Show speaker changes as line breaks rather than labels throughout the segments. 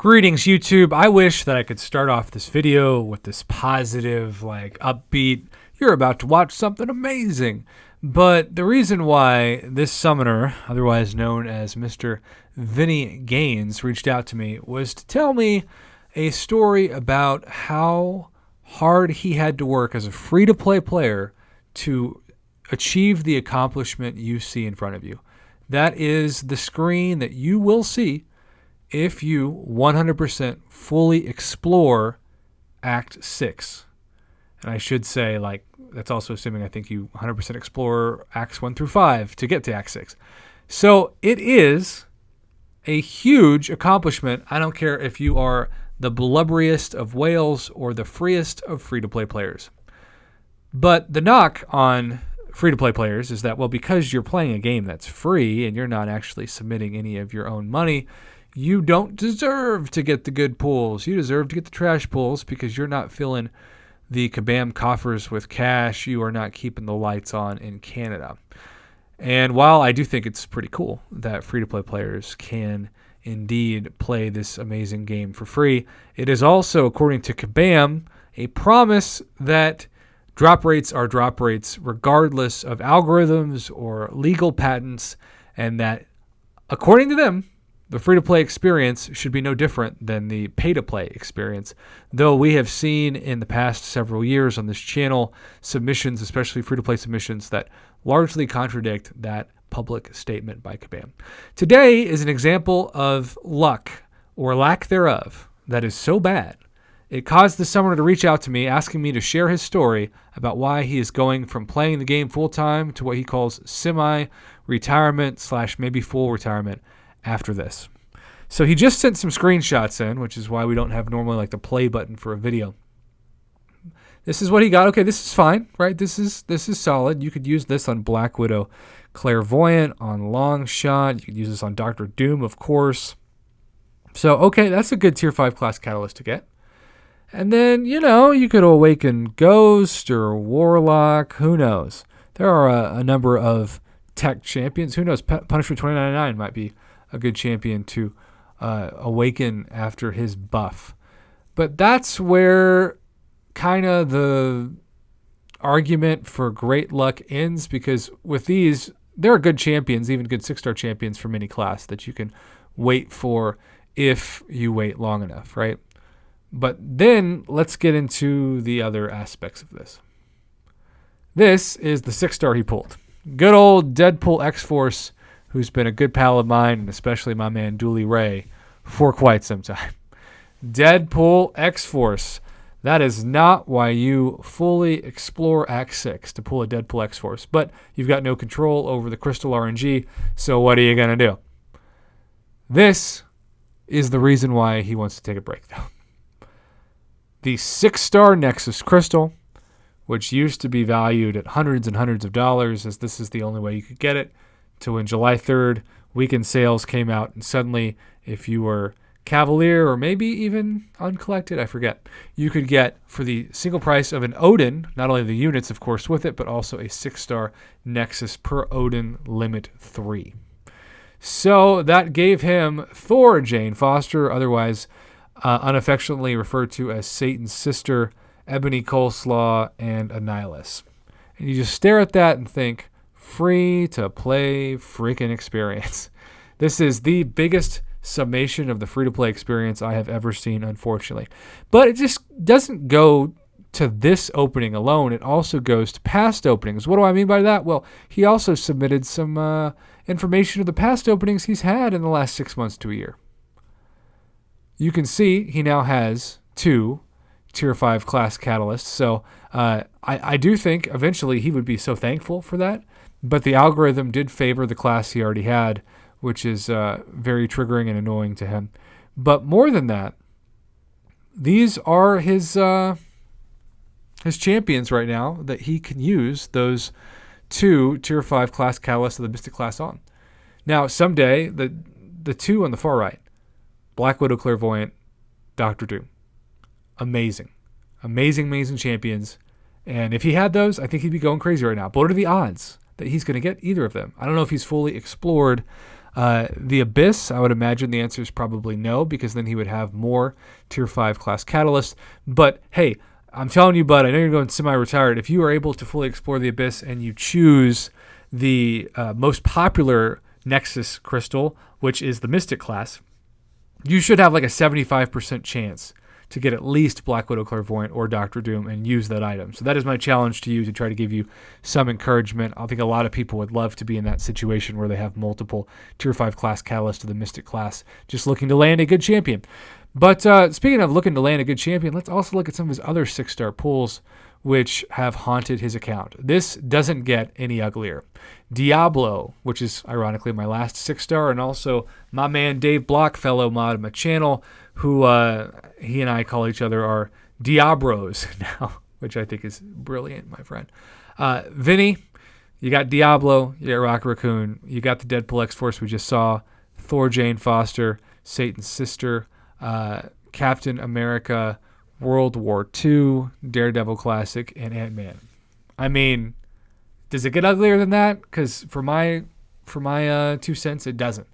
Greetings, YouTube. I wish that I could start off this video with this positive, upbeat, you're about to watch something amazing. But the reason why this summoner, otherwise known as Mr. Vennie Gaines, reached out to me was to tell me a story about how hard he had to work as a free-to-play player to achieve the accomplishment you see in front of you. That is the screen that you will see if you 100% fully explore Act 6. And I should say, that's also assuming I think you 100% explore Acts 1 through 5 to get to Act 6. So it is a huge accomplishment. I don't care if you are the blubberiest of whales or the freest of free-to-play players. But the knock on free-to-play players is that, because you're playing a game that's free and you're not actually submitting any of your own money, you don't deserve to get the good pulls. You deserve to get the trash pulls because you're not filling the kabam coffers with cash. You are not keeping the lights on in Canada. And while I do think it's pretty cool that free-to-play players can indeed play this amazing game for free, it is also, according to Kabam, a promise that drop rates are drop rates regardless of algorithms or legal patents, and that, according to them, the free-to-play experience should be no different than the pay-to-play experience, though we have seen in the past several years on this channel submissions, especially free-to-play submissions, that largely contradict that public statement by Kabam. Today is an example of luck, or lack thereof, that is so bad, it caused the summoner to reach out to me asking me to share his story about why he is going from playing the game full-time to what he calls semi-retirement / maybe full retirement after this. So he just sent some screenshots in, which is why we don't have normally the play button for a video. This is what he got. Okay, this is fine, right? This is solid. You could use this on Black Widow Clairvoyant, on Long Shot. You could use this on Dr. Doom, of course. So, okay, that's a good Tier 5 class catalyst to get. And then, you could awaken Ghost or Warlock. Who knows? There are a number of tech champions. Who knows? Punisher 2099 might be a good champion to awaken after his buff. But that's where kind of the argument for great luck ends, because with these, there are good champions, even good 6-star champions from any class that you can wait for if you wait long enough, right? But then let's get into the other aspects of this. This is the 6-star he pulled. Good old Deadpool X-Force, who's been a good pal of mine, and especially my man Dooley Ray, for quite some time. Deadpool X-Force. That is not why you fully explore Act 6, to pull a Deadpool X-Force. But you've got no control over the Crystal RNG, so what are you going to do? This is the reason why he wants to take a break, though. The 6-star Nexus Crystal, which used to be valued at hundreds and hundreds of dollars, as this is the only way you could get it, to when July 3rd, weekend sales came out, and suddenly, if you were Cavalier or maybe even uncollected, I forget, you could get, for the single price of an Odin, not only the units, of course, with it, but also a 6-star Nexus per Odin limit 3. So that gave him Thor Jane Foster, otherwise unaffectionately referred to as Satan's sister, Ebony Coleslaw, and Annihilus. And you just stare at that and think, free to play freaking experience. This is the biggest summation of the free-to-play experience I have ever seen, unfortunately. But it just doesn't go to this opening alone. It also goes to past openings. What do I mean by that? Well, he also submitted some information of the past openings he's had in the last 6 months to a year. You can see he now has 2 Tier 5 class catalysts. So I do think eventually he would be so thankful for that. But the algorithm did favor the class he already had, which is very triggering and annoying to him. But more than that, these are his champions right now that he can use those 2 Tier 5 class catalysts of the Mystic class on. Now, someday, the 2 on the far right, Black Widow Clairvoyant, Dr. Doom. Amazing. Amazing champions. And if he had those, I think he'd be going crazy right now. But what are the odds that he's going to get either of them? I don't know if he's fully explored The Abyss, I would imagine the answer is probably no, because then he would have more Tier 5 class catalysts. But hey, I'm telling you, bud, I know you're going semi-retired. If you are able to fully explore the Abyss and you choose the most popular Nexus crystal, which is the Mystic class, you should have like a 75% chance to get at least Black Widow Clairvoyant or Doctor Doom and use that item. So that is my challenge to you, to try to give you some encouragement. I think a lot of people would love to be in that situation where they have multiple Tier 5 class catalysts to the Mystic class, just looking to land a good champion. But speaking of looking to land a good champion, let's also look at some of his other 6-star pulls, which have haunted his account. This doesn't get any uglier. Diablo, which is ironically my last 6-star, and also my man Dave Block, fellow mod on my channel, who he and I call each other our Diabros now, which I think is brilliant, my friend. Vennie, you got Diablo, you got Rocket Raccoon, you got the Deadpool X-Force we just saw, Thor Jane Foster, Satan's sister, Captain America, World War II, Daredevil Classic, and Ant-Man. I mean, does it get uglier than that? Because for my 2 cents, it doesn't.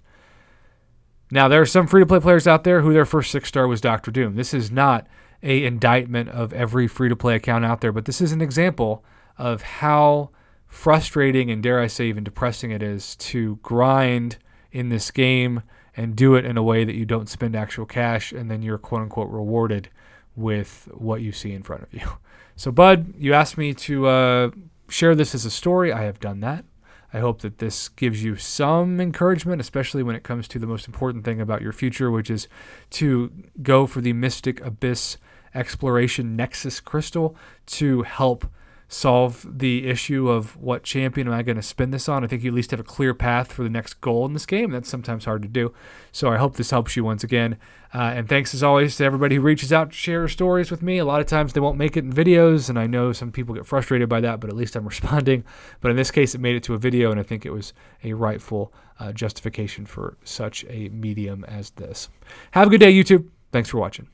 Now, there are some free-to-play players out there who their first 6-star was Doctor Doom. This is not an indictment of every free-to-play account out there, but this is an example of how frustrating and, dare I say, even depressing it is to grind in this game and do it in a way that you don't spend actual cash, and then you're quote-unquote rewarded with what you see in front of you. So, bud, you asked me to share this as a story. I have done that. I hope that this gives you some encouragement, especially when it comes to the most important thing about your future, which is to go for the Mystic Abyss Exploration Nexus Crystal to help solve the issue of what champion am I going to spend this on. I think you at least have a clear path for the next goal in this game. That's sometimes hard to do. So I hope this helps you once again. And thanks as always to everybody who reaches out to share stories with me. A lot of times they won't make it in videos, and I know some people get frustrated by that, but at least I'm responding. But in this case, it made it to a video, and I think it was a rightful justification for such a medium as this. Have a good day, YouTube. Thanks for watching.